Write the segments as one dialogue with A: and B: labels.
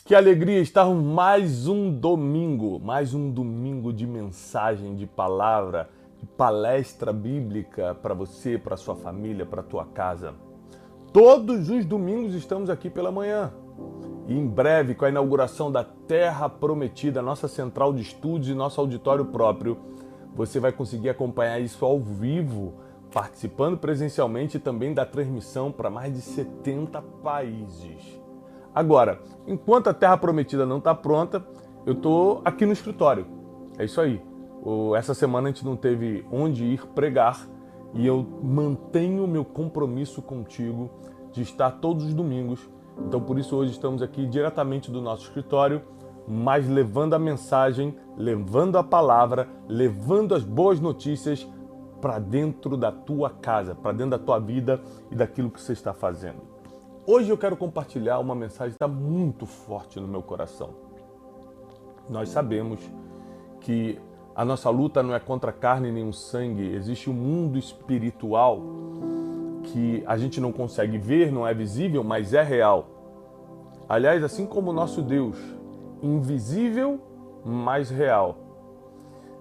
A: Que alegria estar mais um domingo de mensagem, de palavra, de palestra bíblica para você, para sua família, para tua casa. Todos os domingos estamos aqui pela manhã. E em breve, com a inauguração da Terra Prometida, nossa central de estudos e nosso auditório próprio, você vai conseguir acompanhar isso ao vivo, participando presencialmente e também da transmissão para mais de 70 países. Agora, enquanto a Terra Prometida não está pronta, eu estou aqui no escritório. É isso aí. Essa semana a gente não teve onde ir pregar e eu mantenho meu compromisso contigo de estar todos os domingos. Então, por isso, hoje estamos aqui diretamente do nosso escritório, mas levando a mensagem, levando a palavra, levando as boas notícias para dentro da tua casa, para dentro da tua vida e daquilo que você está fazendo. Hoje eu quero compartilhar uma mensagem que está muito forte no meu coração. Nós sabemos que a nossa luta não é contra a carne nem o sangue. Existe um mundo espiritual que a gente não consegue ver, não é visível, mas é real. Aliás, assim como o nosso Deus, invisível, mas real.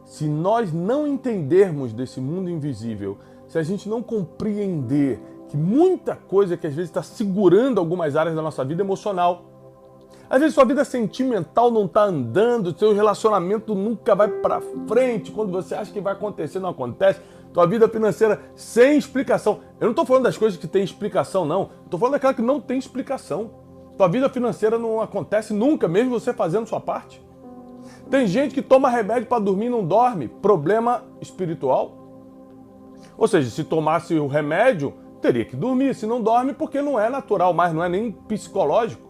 A: Se nós não entendermos desse mundo invisível, se a gente não compreender que muita coisa que às vezes está segurando algumas áreas da nossa vida emocional. Às vezes sua vida sentimental não está andando, seu relacionamento nunca vai para frente, quando você acha que vai acontecer, não acontece. Tua vida financeira sem explicação. Eu não estou falando das coisas que tem explicação, não. Estou falando daquela que não tem explicação. Tua vida financeira não acontece nunca, mesmo você fazendo sua parte. Tem gente que toma remédio para dormir e não dorme. Problema espiritual. Ou seja, se tomasse o remédio, teria que dormir, se não dorme, porque não é natural, mas não é nem psicológico.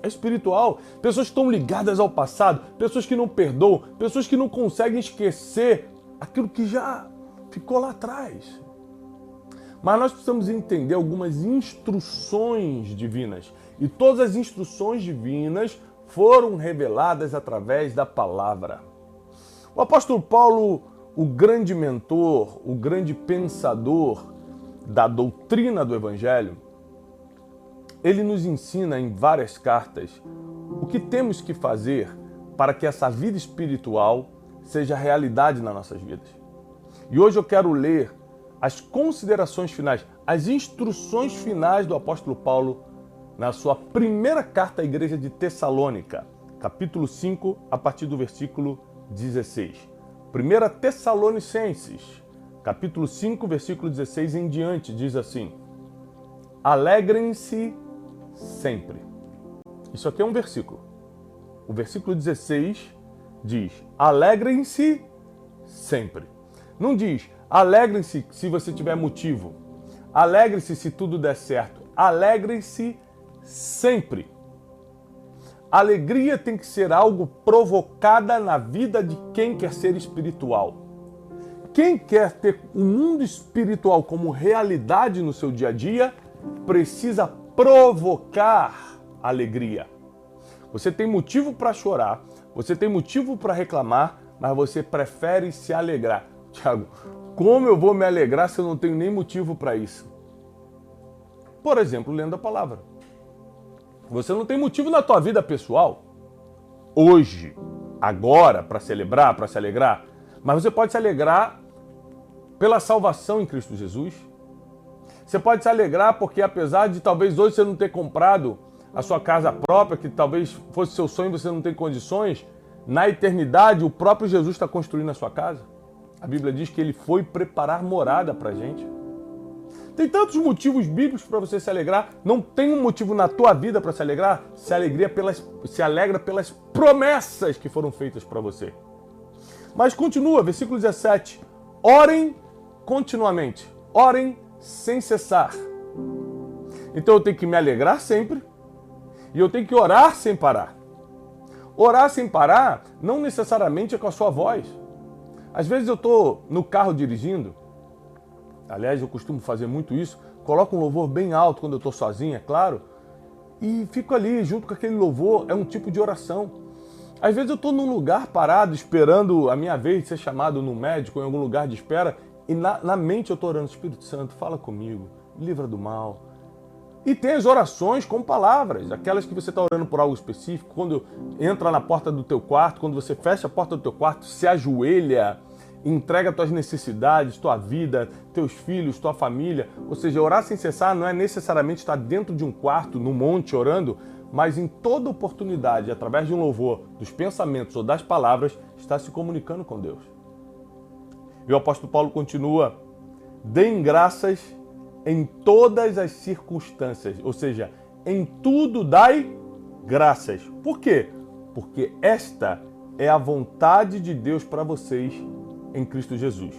A: É espiritual. Pessoas que estão ligadas ao passado, pessoas que não perdoam, pessoas que não conseguem esquecer aquilo que já ficou lá atrás. Mas nós precisamos entender algumas instruções divinas. E todas as instruções divinas foram reveladas através da palavra. O apóstolo Paulo, o grande mentor, o grande pensador da doutrina do Evangelho, ele nos ensina em várias cartas o que temos que fazer para que essa vida espiritual seja realidade nas nossas vidas. E hoje eu quero ler as considerações finais, as instruções finais do apóstolo Paulo na sua primeira carta à igreja de Tessalônica, capítulo 5, a partir do versículo 16. 1 Tessalonicenses, capítulo 5, versículo 16 em diante, diz assim: alegrem-se sempre. Isso aqui é um versículo. O versículo 16 diz: alegrem-se sempre. Não diz alegrem-se se você tiver motivo. Alegre-se se tudo der certo. Alegre-se sempre. Alegria tem que ser algo provocada na vida de quem quer ser espiritual. Quem quer ter um mundo espiritual como realidade no seu dia a dia, precisa provocar alegria. Você tem motivo para chorar, você tem motivo para reclamar, mas você prefere se alegrar. Tiago, como eu vou me alegrar se eu não tenho nem motivo para isso? Por exemplo, lendo a palavra. Você não tem motivo na tua vida pessoal, hoje, agora, para celebrar, para se alegrar, mas você pode se alegrar pela salvação em Cristo Jesus. Você pode se alegrar porque, apesar de talvez hoje você não ter comprado a sua casa própria, que talvez fosse seu sonho e você não tem condições, na eternidade o próprio Jesus está construindo a sua casa. A Bíblia diz que ele foi preparar morada para a gente. Tem tantos motivos bíblicos para você se alegrar. Não tem um motivo na tua vida para se alegrar? Se alegra pelas promessas que foram feitas para você. Mas continua, versículo 17. Orem continuamente. Orem sem cessar. Então eu tenho que me alegrar sempre e eu tenho que orar sem parar. Orar sem parar não necessariamente é com a sua voz. Às vezes eu estou no carro dirigindo, aliás eu costumo fazer muito isso, coloco um louvor bem alto quando eu estou sozinho, é claro, e fico ali junto com aquele louvor, é um tipo de oração. Às vezes eu estou num lugar parado, esperando a minha vez de ser chamado no médico, em algum lugar de espera, e na mente eu estou orando: Espírito Santo, fala comigo, me livra do mal, E tem as orações com palavras, aquelas que você está orando por algo específico, quando entra na porta do teu quarto, quando você fecha a porta do teu quarto, se ajoelha, entrega tuas necessidades, tua vida, teus filhos, tua família. Ou seja, orar sem cessar não é necessariamente estar dentro de um quarto, no monte, orando, mas em toda oportunidade, através de um louvor, dos pensamentos ou das palavras, está se comunicando com Deus. E o apóstolo Paulo continua: deem graças em todas as circunstâncias, ou seja, em tudo dai graças. Por quê? Porque esta é a vontade de Deus para vocês em Cristo Jesus.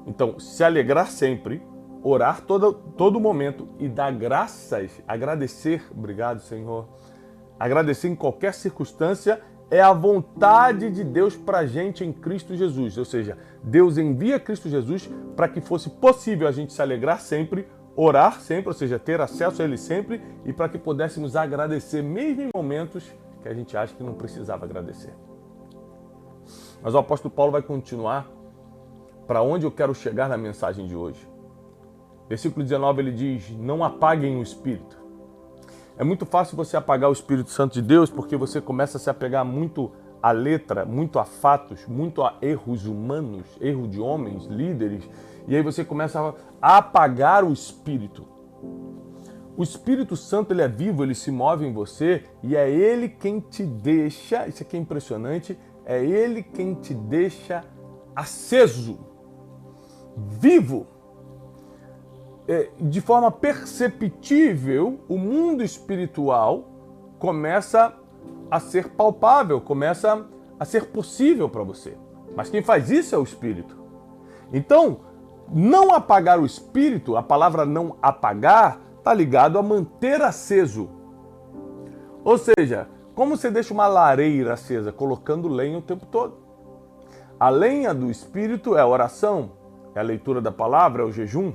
A: Então, se alegrar sempre, orar todo momento e dar graças, agradecer, obrigado Senhor, agradecer em qualquer circunstância, é a vontade de Deus para a gente em Cristo Jesus. Ou seja, Deus envia Cristo Jesus para que fosse possível a gente se alegrar sempre, orar sempre, ou seja, ter acesso a Ele sempre, e para que pudéssemos agradecer mesmo em momentos que a gente acha que não precisava agradecer. Mas o apóstolo Paulo vai continuar para onde eu quero chegar na mensagem de hoje. Versículo 19 ele diz: não apaguem o Espírito. É muito fácil você apagar o Espírito Santo de Deus porque você começa a se apegar muito à letra, muito a fatos, muito a erros humanos, erro de homens, líderes, e aí você começa a apagar o Espírito. O Espírito Santo ele é vivo, ele se move em você e é ele quem te deixa, isso aqui é impressionante, é ele quem te deixa aceso, vivo. De forma perceptível, o mundo espiritual começa a ser palpável, começa a ser possível para você. Mas quem faz isso é o Espírito. Então, não apagar o Espírito, a palavra não apagar, está ligado a manter aceso. Ou seja, como você deixa uma lareira acesa? Colocando lenha o tempo todo. A lenha do Espírito é a oração, é a leitura da palavra, é o jejum.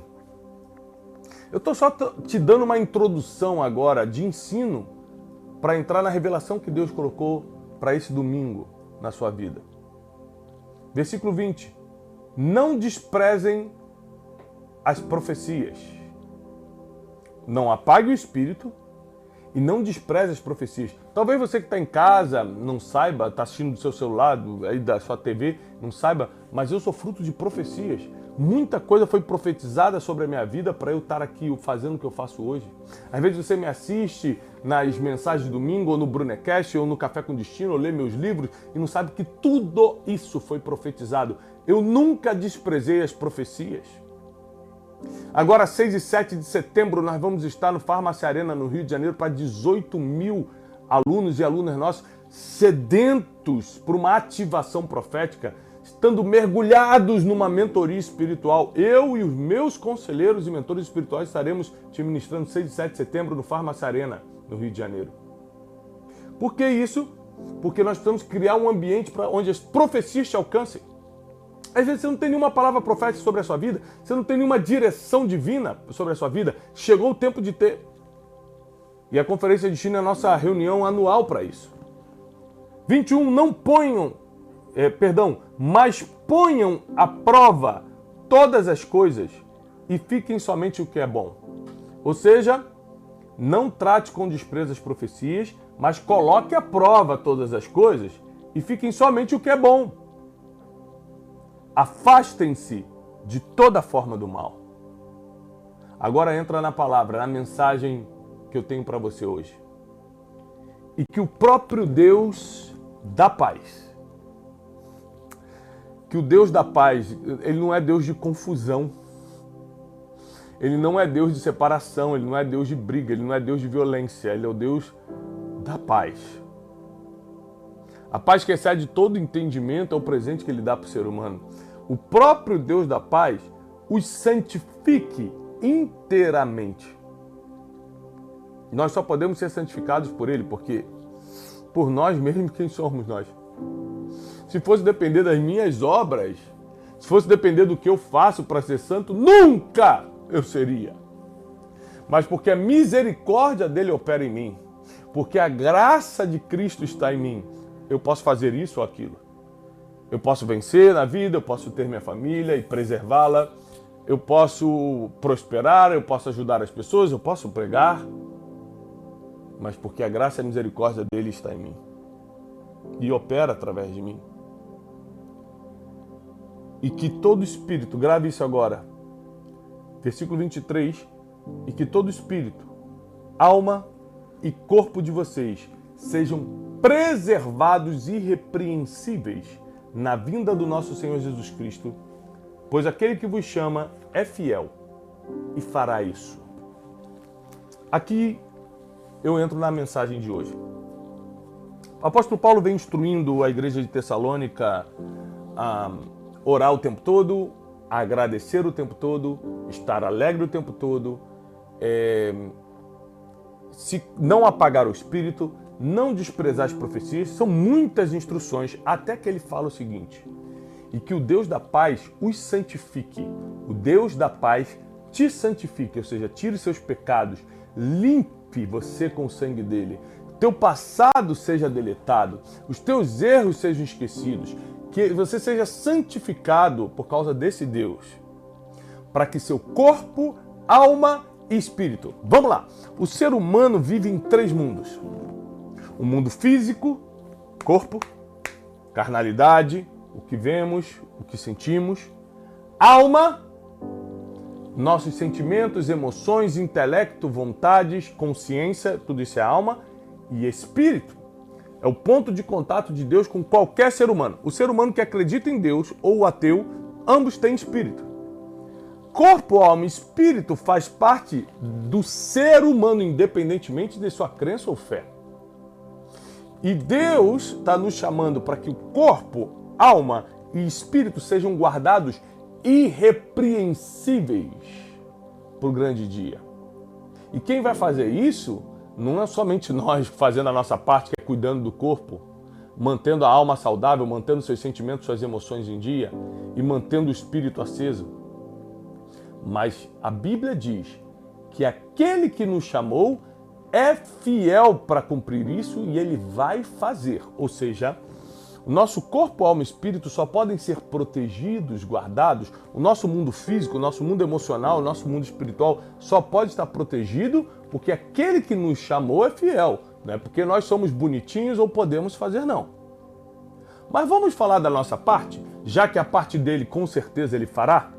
A: Eu estou só te dando uma introdução agora de ensino para entrar na revelação que Deus colocou para esse domingo na sua vida. Versículo 20. Não desprezem as profecias. Não apague o Espírito e não despreze as profecias. Talvez você que está em casa não saiba, está assistindo do seu celular, aí da sua TV, não saiba, mas eu sou fruto de profecias. Muita coisa foi profetizada sobre a minha vida para eu estar aqui fazendo o que eu faço hoje. Às vezes você me assiste nas mensagens de domingo, ou no Brunecast, ou no Café com Destino, ou lê meus livros, e não sabe que tudo isso foi profetizado. Eu nunca desprezei as profecias. Agora, 6 e 7 de setembro, nós vamos estar no Farmácia Arena, no Rio de Janeiro, para 18 mil alunos e alunas nossos, sedentos por uma ativação profética, estando mergulhados numa mentoria espiritual. Eu e os meus conselheiros e mentores espirituais estaremos te ministrando 6 e 7 de setembro no Farmácia Arena, no Rio de Janeiro. Por que isso? Porque nós precisamos criar um ambiente para onde as profecias te alcancem. Às vezes você não tem nenhuma palavra profética sobre a sua vida, você não tem nenhuma direção divina sobre a sua vida. Chegou o tempo de ter. E a Conferência de Destino é a nossa reunião anual para isso. 21, mas ponham à prova todas as coisas e fiquem somente o que é bom. Ou seja, não trate com desprezo as profecias, mas coloque à prova todas as coisas e fiquem somente o que é bom. Afastem-se de toda forma do mal. Agora entra na palavra, na mensagem que eu tenho para você hoje. E que o próprio Deus da paz, que o Deus da paz, ele não é Deus de confusão, ele não é Deus de separação, ele não é Deus de briga, ele não é Deus de violência, ele é o Deus da paz. A paz que excede todo entendimento é o presente que ele dá para o ser humano. O próprio Deus da paz os santifique inteiramente. Nós só podemos ser santificados por ele, porque por nós mesmos, quem somos nós? Se fosse depender das minhas obras, se fosse depender do que eu faço para ser santo, nunca eu seria. Mas porque a misericórdia dele opera em mim, porque a graça de Cristo está em mim, eu posso fazer isso ou aquilo. Eu posso vencer na vida, eu posso ter minha família e preservá-la. eu posso prosperar, eu posso ajudar as pessoas, eu posso pregar, mas porque a graça e a misericórdia dele está em mim e opera através de mim. E que todo espírito, grave isso agora, versículo 23, e que todo espírito, alma e corpo de vocês sejam preservados irrepreensíveis na vinda do nosso Senhor Jesus Cristo, pois aquele que vos chama é fiel e fará isso. Aqui eu entro na mensagem de hoje. O apóstolo Paulo vem instruindo a igreja de Tessalônica a orar o tempo todo, a agradecer o tempo todo, estar alegre o tempo todo, se não apagar o espírito, não desprezar as profecias. São muitas instruções, até que ele fala o seguinte: e que o Deus da paz os santifique. O Deus da paz te santifique, ou seja, tire seus pecados, limpe você com o sangue dele. Teu passado seja deletado, os teus erros sejam esquecidos, que você seja santificado por causa desse Deus, para que seu corpo, alma e espírito. Vamos lá. O ser humano vive em 3 mundos. O mundo físico, corpo, carnalidade, o que vemos, o que sentimos. Alma, nossos sentimentos, emoções, intelecto, vontades, consciência, tudo isso é alma. E espírito é o ponto de contato de Deus com qualquer ser humano. O ser humano que acredita em Deus ou o ateu, ambos têm espírito. Corpo, alma e espírito faz parte do ser humano, independentemente de sua crença ou fé. E Deus está nos chamando para que o corpo, alma e espírito sejam guardados irrepreensíveis para o grande dia. E quem vai fazer isso não é somente nós fazendo a nossa parte, que é cuidando do corpo, mantendo a alma saudável, mantendo seus sentimentos, suas emoções em dia e mantendo o espírito aceso. Mas a Bíblia diz que aquele que nos chamou é fiel para cumprir isso e ele vai fazer. Ou seja, o nosso corpo, alma e espírito só podem ser protegidos, guardados. O nosso mundo físico, o nosso mundo emocional, o nosso mundo espiritual só pode estar protegido porque aquele que nos chamou é fiel. Não é porque nós somos bonitinhos ou podemos fazer, não. Mas vamos falar da nossa parte, já que a parte dele com certeza ele fará.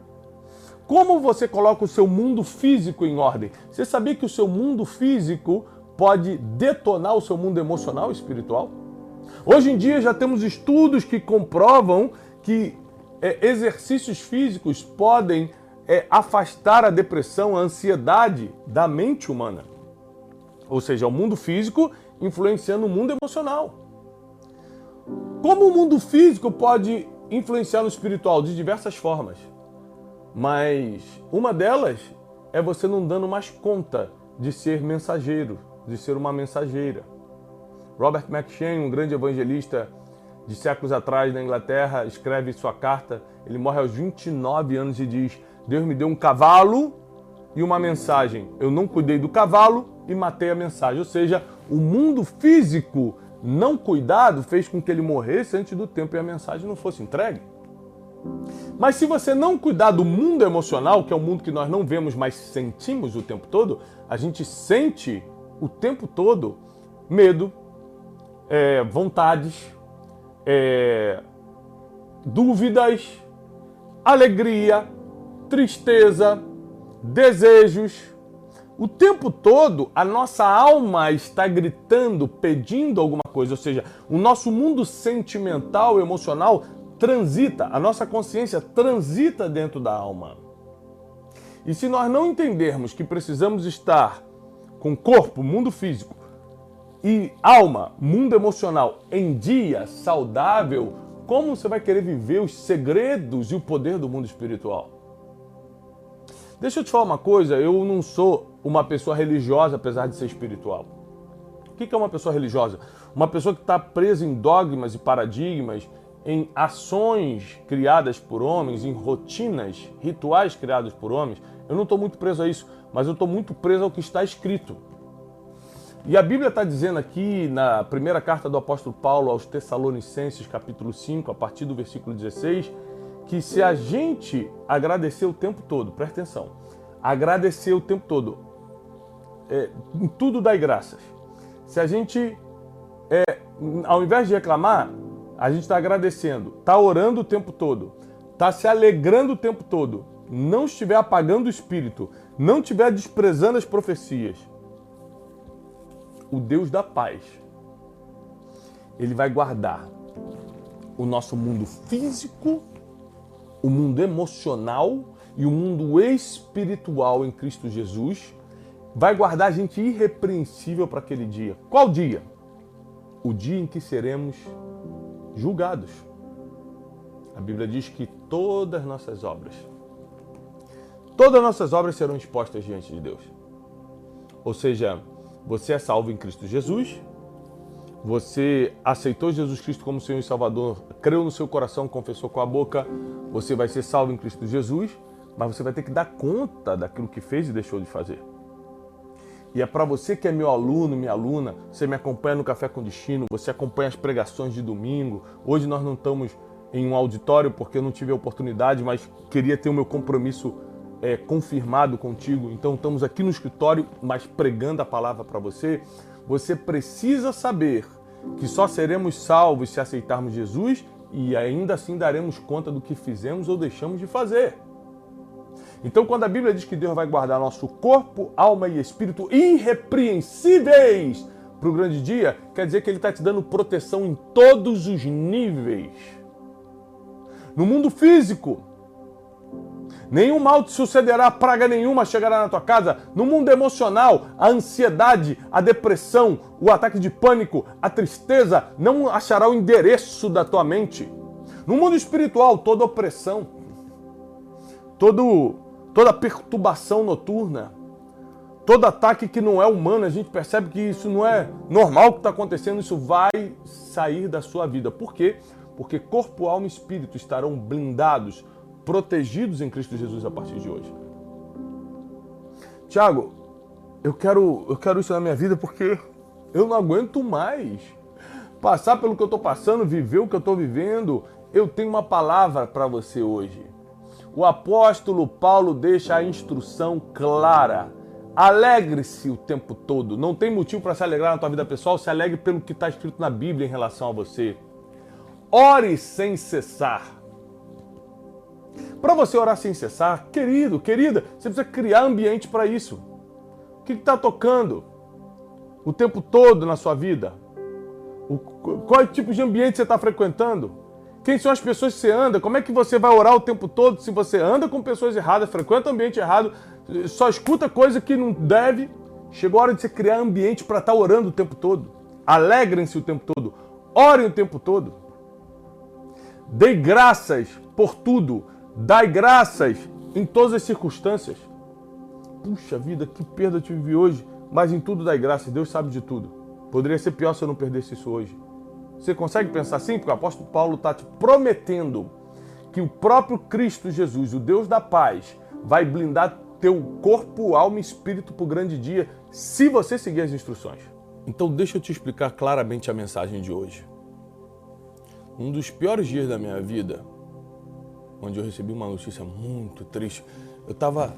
A: Como você coloca o seu mundo físico em ordem? Você sabia que o seu mundo físico pode detonar o seu mundo emocional e espiritual? Hoje em dia já temos estudos que comprovam que exercícios físicos podem afastar a depressão, a ansiedade da mente humana. Ou seja, o mundo físico influenciando o mundo emocional. Como o mundo físico pode influenciar no espiritual? De diversas formas. Mas uma delas é você não dando mais conta de ser mensageiro, de ser uma mensageira. Robert McCheyne, um grande evangelista de séculos atrás na Inglaterra, escreve sua carta. Ele morre aos 29 anos e diz: Deus me deu um cavalo e uma mensagem. Eu não cuidei do cavalo e matei a mensagem. Ou seja, o mundo físico não cuidado fez com que ele morresse antes do tempo e a mensagem não fosse entregue. Mas se você não cuidar do mundo emocional, que é o mundo que nós não vemos, mas sentimos o tempo todo, a gente sente o tempo todo medo, vontades, dúvidas, alegria, tristeza, desejos. O tempo todo a nossa alma está gritando, pedindo alguma coisa, ou seja, o nosso mundo sentimental, emocional transita, a nossa consciência transita dentro da alma. E se nós não entendermos que precisamos estar com corpo, mundo físico, e alma, mundo emocional, em dia, saudável, como você vai querer viver os segredos e o poder do mundo espiritual? Deixa eu te falar uma coisa, eu não sou uma pessoa religiosa, apesar de ser espiritual. O que é uma pessoa religiosa? Uma pessoa que está presa em dogmas e paradigmas, em ações criadas por homens, em rotinas, rituais criados por homens. Eu não estou muito preso a isso, mas eu estou muito preso ao que está escrito. E a Bíblia está dizendo aqui, na primeira carta do apóstolo Paulo aos Tessalonicenses, capítulo 5, a partir do versículo 16, que se a gente agradecer o tempo todo, presta atenção, agradecer o tempo todo, em tudo dai graças. Se a gente, ao invés de reclamar, a gente está agradecendo, está orando o tempo todo, está se alegrando o tempo todo, não estiver apagando o espírito, não estiver desprezando as profecias, o Deus da paz, Ele vai guardar o nosso mundo físico, o mundo emocional e o mundo espiritual em Cristo Jesus. Vai guardar a gente irrepreensível para aquele dia. Qual dia? O dia em que seremos julgados. A Bíblia diz que todas as nossas obras serão expostas diante de Deus. Ou seja, você é salvo em Cristo Jesus, você aceitou Jesus Cristo como Senhor e Salvador, creu no seu coração, confessou com a boca, você vai ser salvo em Cristo Jesus, mas você vai ter que dar conta daquilo que fez e deixou de fazer. E é para você que é meu aluno, minha aluna, você me acompanha no Café com Destino, você acompanha as pregações de domingo. Hoje nós não estamos em um auditório porque eu não tive a oportunidade, mas queria ter o meu compromisso confirmado contigo. Então estamos aqui no escritório, mas pregando a palavra para você. Você precisa saber que só seremos salvos se aceitarmos Jesus e ainda assim daremos conta do que fizemos ou deixamos de fazer. Então, quando a Bíblia diz que Deus vai guardar nosso corpo, alma e espírito irrepreensíveis para o grande dia, quer dizer que Ele está te dando proteção em todos os níveis. No mundo físico, nenhum mal te sucederá, praga nenhuma chegará na tua casa. No mundo emocional, a ansiedade, a depressão, o ataque de pânico, a tristeza não achará o endereço da tua mente. No mundo espiritual, toda opressão, toda perturbação noturna, todo ataque que não é humano, a gente percebe que isso não é normal o que está acontecendo, isso vai sair da sua vida. Por quê? Porque corpo, alma e espírito estarão blindados, protegidos em Cristo Jesus a partir de hoje. Tiago, eu quero isso na minha vida porque eu não aguento mais passar pelo que eu estou passando, viver o que eu estou vivendo. Eu tenho uma palavra para você hoje. O apóstolo Paulo deixa a instrução clara. Alegre-se o tempo todo. Não tem motivo para se alegrar na tua vida pessoal, se alegre pelo que está escrito na Bíblia em relação a você. Ore sem cessar. Para você orar sem cessar, querido, querida, você precisa criar ambiente para isso. O que está tocando o tempo todo na sua vida? Qual tipo de ambiente você está frequentando? Quem são as pessoas que você anda? Como é que você vai orar o tempo todo se você anda com pessoas erradas, frequenta ambiente errado, só escuta coisa que não deve? Chegou a hora de você criar ambiente para estar orando o tempo todo. Alegrem-se o tempo todo. Orem o tempo todo. Dei graças por tudo. Dai graças em todas as circunstâncias. Puxa vida, que perda eu tive hoje. Mas em tudo dai graças. Deus sabe de tudo. Poderia ser pior se eu não perdesse isso hoje. Você consegue pensar assim? Porque o apóstolo Paulo está te prometendo que o próprio Cristo Jesus, o Deus da paz, vai blindar teu corpo, alma e espírito para o grande dia, se você seguir as instruções. Então deixa eu te explicar claramente a mensagem de hoje. Um dos piores dias da minha vida, onde eu recebi uma notícia muito triste, eu estava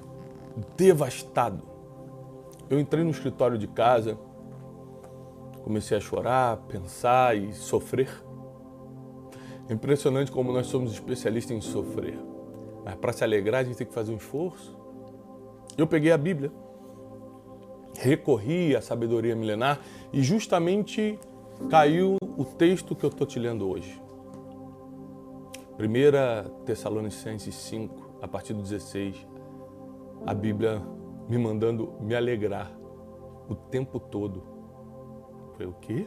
A: devastado. Eu entrei no escritório de casa, comecei a chorar, pensar e sofrer. É impressionante como nós somos especialistas em sofrer. Mas para se alegrar a gente tem que fazer um esforço. Eu peguei a Bíblia, recorri à sabedoria milenar e justamente caiu o texto que eu estou te lendo hoje. 1 Tessalonicenses 5, a partir do 16, a Bíblia me mandando me alegrar o tempo todo. Eu falei, o quê?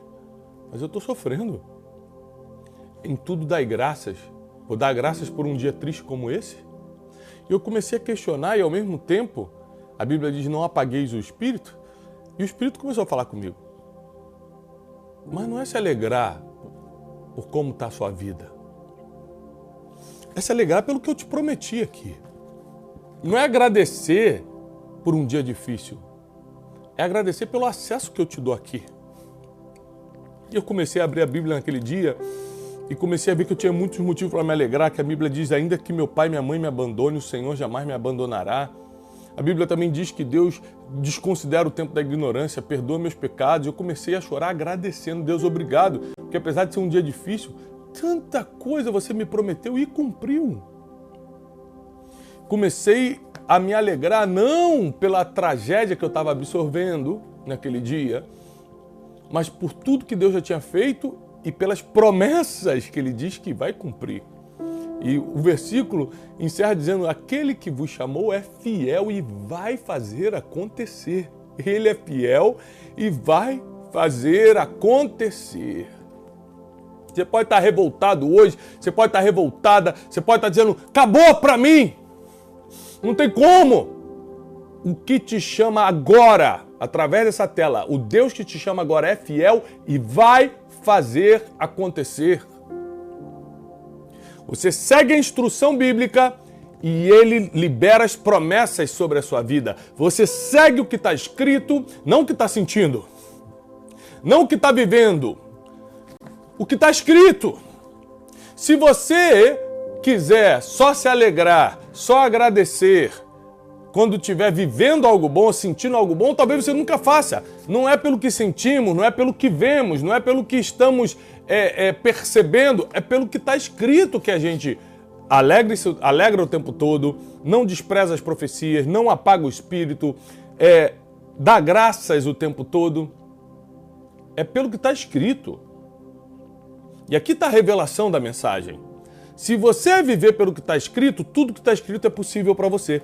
A: Mas eu estou sofrendo. Em tudo dai graças. Vou dar graças por um dia triste como esse? E eu comecei a questionar e ao mesmo tempo, a Bíblia diz, não apagueis o Espírito. E o Espírito começou a falar comigo. Mas não é se alegrar por como está a sua vida. É se alegrar pelo que eu te prometi aqui. Não é agradecer por um dia difícil. É agradecer pelo acesso que eu te dou aqui. E eu comecei a abrir a Bíblia naquele dia e comecei a ver que eu tinha muitos motivos para me alegrar, que a Bíblia diz, ainda que meu pai e minha mãe me abandone, o Senhor jamais me abandonará. A Bíblia também diz que Deus desconsidera o tempo da ignorância, perdoa meus pecados. Eu comecei a chorar agradecendo, Deus, obrigado, porque apesar de ser um dia difícil, tanta coisa você me prometeu e cumpriu. Comecei a me alegrar, não pela tragédia que eu estava absorvendo naquele dia, mas por tudo que Deus já tinha feito e pelas promessas que Ele diz que vai cumprir. E o versículo encerra dizendo, aquele que vos chamou é fiel e vai fazer acontecer. Ele é fiel e vai fazer acontecer. Você pode estar revoltado hoje, você pode estar revoltada, você pode estar dizendo, acabou para mim. Não tem como. O que te chama agora, através dessa tela, o Deus que te chama agora é fiel e vai fazer acontecer. Você segue a instrução bíblica e Ele libera as promessas sobre a sua vida. Você segue o que está escrito, não o que está sentindo, não o que está vivendo, o que está escrito. Se você quiser só se alegrar, só agradecer, quando estiver vivendo algo bom, sentindo algo bom, talvez você nunca faça. Não é pelo que sentimos, não é pelo que vemos, não é pelo que estamos percebendo, é pelo que está escrito que a gente alegra o tempo todo, não despreza as profecias, não apaga o espírito, dá graças o tempo todo. É pelo que está escrito. E aqui está a revelação da mensagem. Se você viver pelo que está escrito, tudo que está escrito é possível para você.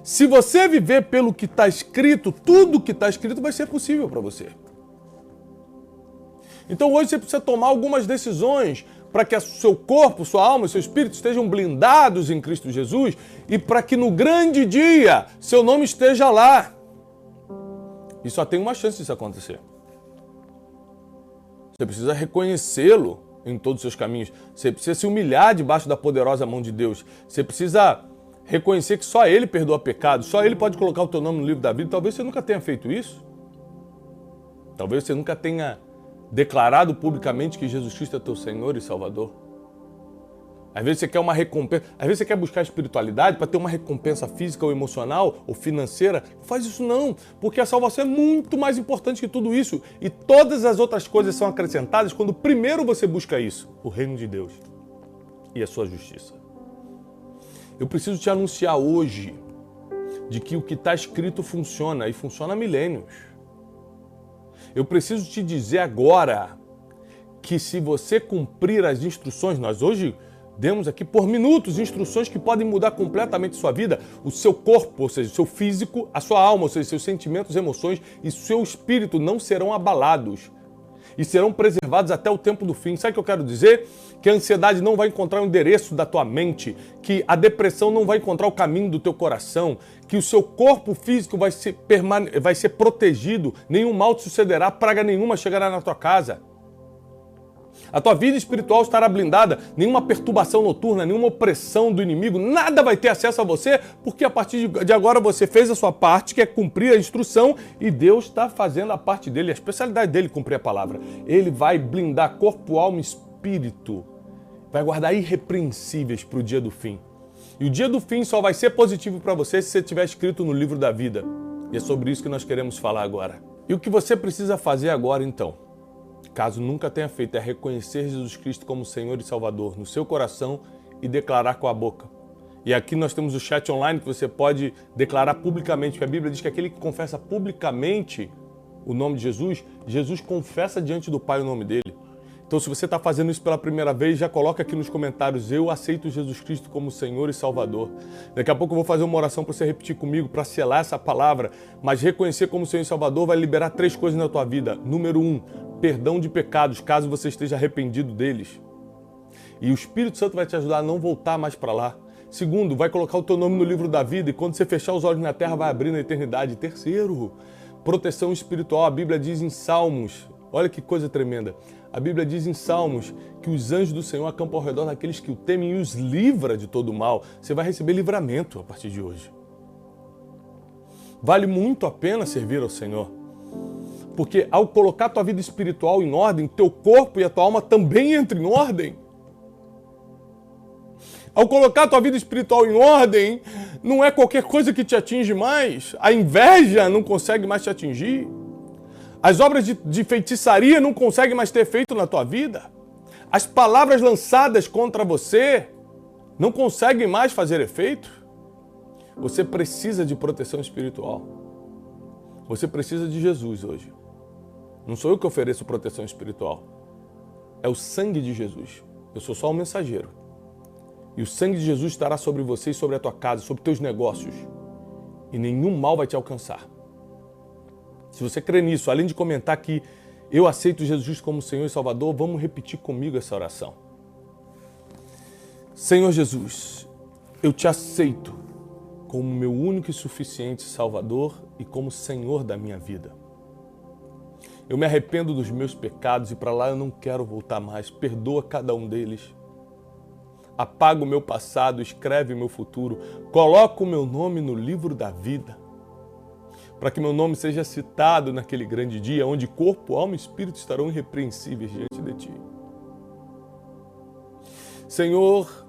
A: Se você viver pelo que está escrito, tudo que está escrito vai ser possível para você. Então hoje você precisa tomar algumas decisões para que o seu corpo, sua alma e seu espírito estejam blindados em Cristo Jesus e para que no grande dia seu nome esteja lá. E só tem uma chance disso acontecer. Você precisa reconhecê-lo em todos os seus caminhos. Você precisa se humilhar debaixo da poderosa mão de Deus. Você precisa reconhecer que só Ele perdoa pecados, só Ele pode colocar o teu nome no livro da vida. Talvez você nunca tenha feito isso. Talvez você nunca tenha declarado publicamente que Jesus Cristo é teu Senhor e Salvador. Às vezes você quer uma recompensa, às vezes você quer buscar espiritualidade para ter uma recompensa física ou emocional ou financeira. Não faz isso não, porque a salvação é muito mais importante que tudo isso. E todas as outras coisas são acrescentadas quando primeiro você busca isso, o reino de Deus e a sua justiça. Eu preciso te anunciar hoje de que o que está escrito funciona e funciona há milênios. Eu preciso te dizer agora que se você cumprir as instruções, nós hoje demos aqui por minutos instruções que podem mudar completamente sua vida, o seu corpo, ou seja, o seu físico, a sua alma, ou seja, seus sentimentos, emoções e seu espírito não serão abalados e serão preservados até o tempo do fim. Sabe o que eu quero dizer? Que a ansiedade não vai encontrar o endereço da tua mente, que a depressão não vai encontrar o caminho do teu coração, que o seu corpo físico vai ser protegido, nenhum mal te sucederá, praga nenhuma chegará na tua casa. A tua vida espiritual estará blindada, nenhuma perturbação noturna, nenhuma opressão do inimigo, nada vai ter acesso a você, porque a partir de agora você fez a sua parte, que é cumprir a instrução, e Deus está fazendo a parte dele, a especialidade dele é cumprir a palavra. Ele vai blindar corpo, alma e espírito, vai guardar irrepreensíveis para o dia do fim. E o dia do fim só vai ser positivo para você se você tiver escrito no livro da vida. E é sobre isso que nós queremos falar agora. E o que você precisa fazer agora então? Caso nunca tenha feito, é reconhecer Jesus Cristo como Senhor e Salvador no seu coração e declarar com a boca. E aqui nós temos o chat online que você pode declarar publicamente, porque a Bíblia diz que aquele que confessa publicamente o nome de Jesus, Jesus confessa diante do Pai o nome dele. Então se você está fazendo isso pela primeira vez, já coloca aqui nos comentários, eu aceito Jesus Cristo como Senhor e Salvador. Daqui a pouco eu vou fazer uma oração para você repetir comigo, para selar essa palavra, mas reconhecer como Senhor e Salvador vai liberar 3 coisas na tua vida. Número 1, perdão de pecados, caso você esteja arrependido deles. E o Espírito Santo vai te ajudar a não voltar mais para lá. Segundo, vai colocar o teu nome no livro da vida e quando você fechar os olhos na terra, vai abrir na eternidade. Terceiro, proteção espiritual. A Bíblia diz em Salmos, olha que coisa tremenda. A Bíblia diz em Salmos que os anjos do Senhor acampam ao redor daqueles que o temem e os livra de todo o mal. Você vai receber livramento a partir de hoje. Vale muito a pena servir ao Senhor. Porque ao colocar tua vida espiritual em ordem, teu corpo e a tua alma também entram em ordem. Ao colocar tua vida espiritual em ordem, não é qualquer coisa que te atinge mais. A inveja não consegue mais te atingir. As obras de feitiçaria não conseguem mais ter efeito na tua vida. As palavras lançadas contra você não conseguem mais fazer efeito. Você precisa de proteção espiritual. Você precisa de Jesus hoje. Não sou eu que ofereço proteção espiritual. É o sangue de Jesus. Eu sou só um mensageiro. E o sangue de Jesus estará sobre você e sobre a tua casa, sobre teus negócios. E nenhum mal vai te alcançar. Se você crê nisso, além de comentar que eu aceito Jesus como Senhor e Salvador, vamos repetir comigo essa oração. Senhor Jesus, eu te aceito como meu único e suficiente Salvador e como Senhor da minha vida. Eu me arrependo dos meus pecados e para lá eu não quero voltar mais. Perdoa cada um deles. Apaga o meu passado, escreve o meu futuro. Coloca o meu nome no livro da vida. Para que meu nome seja citado naquele grande dia, onde corpo, alma e espírito estarão irrepreensíveis diante de ti. Senhor,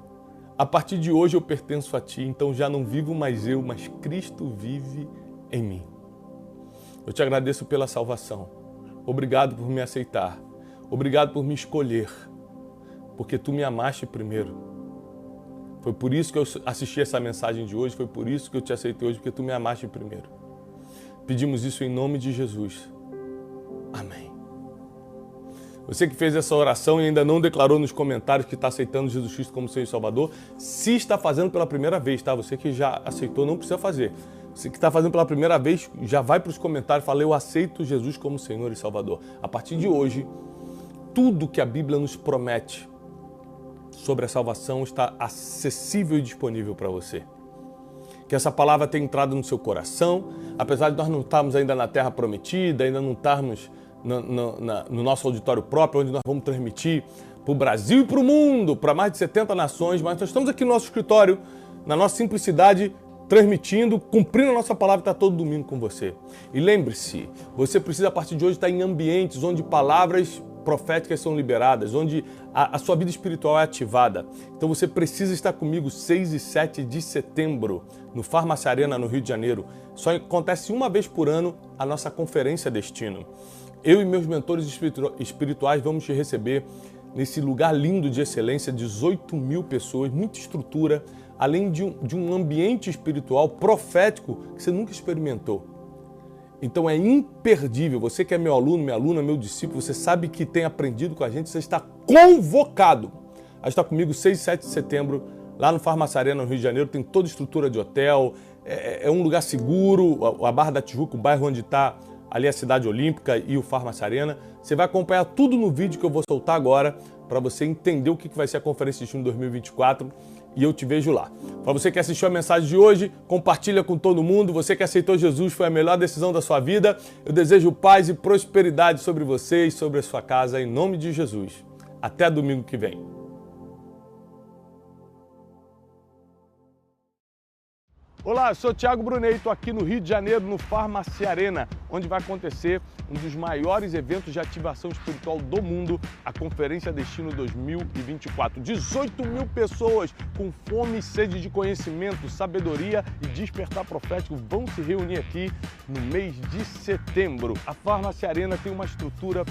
A: a partir de hoje eu pertenço a ti, então já não vivo mais eu, mas Cristo vive em mim. Eu te agradeço pela salvação. Obrigado por me aceitar. Obrigado por me escolher. Porque tu me amaste primeiro. Foi por isso que eu assisti essa mensagem de hoje, foi por isso que eu te aceitei hoje, porque tu me amaste primeiro. Pedimos isso em nome de Jesus. Amém. Você que fez essa oração e ainda não declarou nos comentários que está aceitando Jesus Cristo como Senhor e Salvador, se está fazendo pela primeira vez, tá? Você que já aceitou, não precisa fazer. Você que está fazendo pela primeira vez, já vai para os comentários e fala, eu aceito Jesus como Senhor e Salvador. A partir de hoje, tudo que a Bíblia nos promete sobre a salvação está acessível e disponível para você. Que essa palavra tenha entrado no seu coração, apesar de nós não estarmos ainda na terra prometida, ainda não estarmos no nosso auditório próprio, onde nós vamos transmitir para o Brasil e para o mundo, para mais de 70 nações, mas nós estamos aqui no nosso escritório, na nossa simplicidade, transmitindo, cumprindo a nossa palavra, está todo domingo com você. E lembre-se, você precisa a partir de hoje estar em ambientes onde palavras proféticas são liberadas, onde a sua vida espiritual é ativada. Então você precisa estar comigo 6 e 7 de setembro, no Farmácia Arena, no Rio de Janeiro. Só acontece uma vez por ano a nossa Conferência Destino. Eu e meus mentores espirituais vamos te receber nesse lugar lindo de excelência, 18 mil pessoas, muita estrutura, além de um ambiente espiritual profético que você nunca experimentou. Então é imperdível. Você que é meu aluno, minha aluna, meu discípulo, você sabe que tem aprendido com a gente, você está convocado a estar comigo 6 e 7 de setembro, lá no Farmácia Arena, no Rio de Janeiro. Tem toda estrutura de hotel, é um lugar seguro, a Barra da Tijuca, o bairro onde está ali a Cidade Olímpica e o Farmácia Arena. Você vai acompanhar tudo no vídeo que eu vou soltar agora para você entender o que vai ser a Conferência de Destino 2024 e eu te vejo lá. Para você que assistiu a mensagem de hoje, compartilha com todo mundo. Você que aceitou Jesus, foi a melhor decisão da sua vida. Eu desejo paz e prosperidade sobre você e sobre a sua casa, em nome de Jesus. Até domingo que vem. Olá, eu sou Thiago Brunet, estou aqui no Rio de Janeiro, no Farmácia Arena, onde vai acontecer um dos maiores eventos de ativação espiritual do mundo, a Conferência Destino 2024. 18 mil pessoas com fome e sede de conhecimento, sabedoria e despertar profético vão se reunir aqui no mês de setembro. A Farmácia Arena tem uma estrutura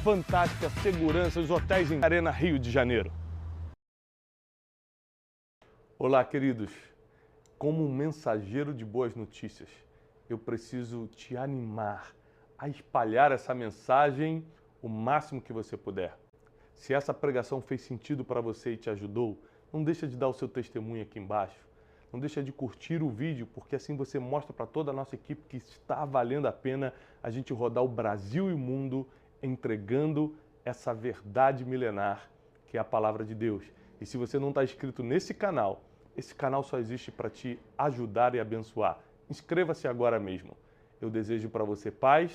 A: fantástica, segurança, os hotéis em Arena Rio de Janeiro. Olá, queridos. Como um mensageiro de boas notícias, eu preciso te animar a espalhar essa mensagem o máximo que você puder. Se essa pregação fez sentido para você e te ajudou, não deixa de dar o seu testemunho aqui embaixo. Não deixa de curtir o vídeo, porque assim você mostra para toda a nossa equipe que está valendo a pena a gente rodar o Brasil e o mundo entregando essa verdade milenar que é a palavra de Deus. E se você não está inscrito nesse canal, esse canal só existe para te ajudar e abençoar. Inscreva-se agora mesmo. Eu desejo para você paz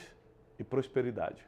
A: e prosperidade.